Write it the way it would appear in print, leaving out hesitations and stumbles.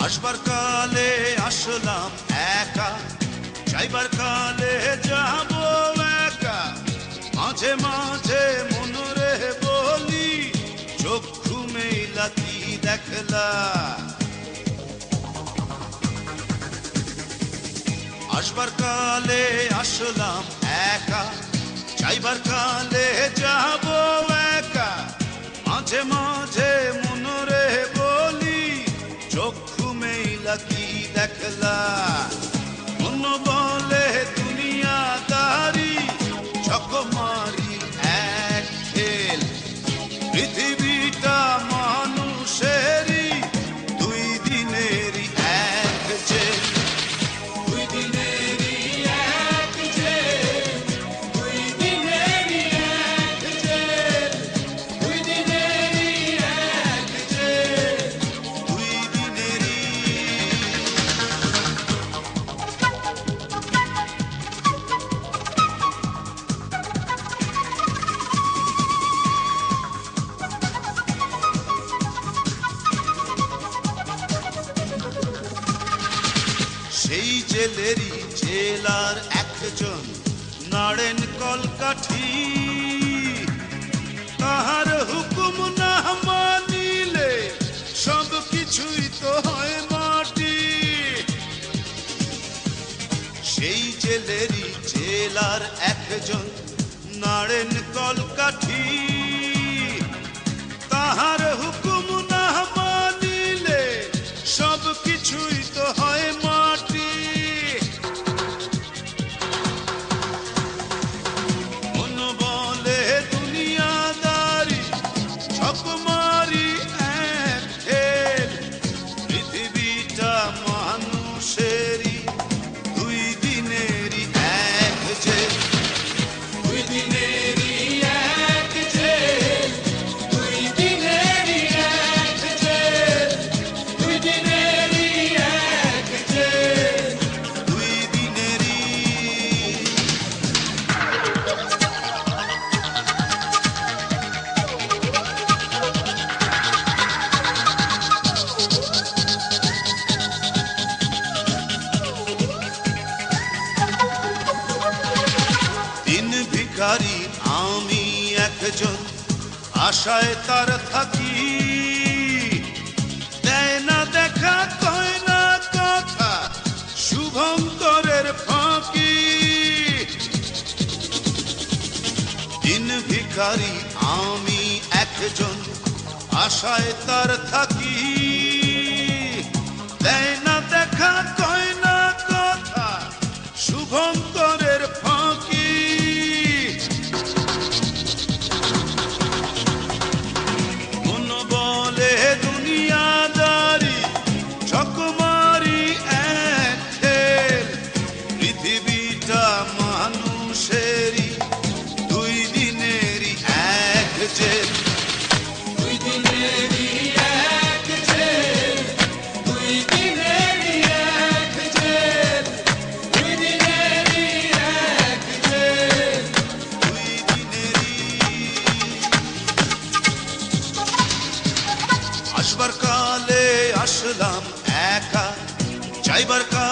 আসবার কালে আসলাম একা, যাইবার কালে যাব একা। মাঝে মাঝে মনরে বলি, চক্ষু মেলা কি দেখলা। আসবার কালে আসলাম একা, যাইবার কালে যাব একা। মাঝে মাঝে মনরে বলি, চক্ষু মেলা কি দেখলা। মন বলে দুনিয়াদারি, চকমারি এক খেল। পৃথিবীটা মানুষেরই, দুই দিনেরই এক জেল। দুই দিনেরই এক জেল, দুই দিনেরই এক জেল, দুই দিনেরই এক জেল, দুই দিনেরই। সেই জেলেরই জেলার একজন নাড়েন কলকাঠি। তাহার হুকুম না মানিলে সব কিছুই তো হয় মাটি। সেই জেলেরই জেলার একজন নাড়েন কলকাঠি। তাহার হুকুম না মানিলে সব কিছুই তো হয় মাটি। মন বলে দুনিয়াদারি, চকমারি এক খেল। পৃথিবীটা মানুষেরই, দুই দিনেরই এক জেল। দুই দিনেরই এক জেল, দুই দিনেরই এক জেল, দুই দিনেরই এক জেল, দুই দিনেরই। দিন ভিখারি আমি একজন, আশায় তার থাকি। দেয় না দেখা, কয় না কথা, শুভঙ্করের ফাঁকি। দিন ভিখারি আমি একজন, আশায় তার থাকি। দেয় না দেখা, কয় না কথা, শুভঙ্করের ফাঁকি। মন বলে দুনিয়াদারি, চকমারি এক খেল। পৃথিবীটা মানুষেরই, দুই দিনেরই এক জেল। দুই দিনেরই এক জেল, দুই দিনেরই এক জেল, দুই দিনেরই এক জেল, দুই দিনেরই। আসবার কালে আসলাম একা, যাইবার কালে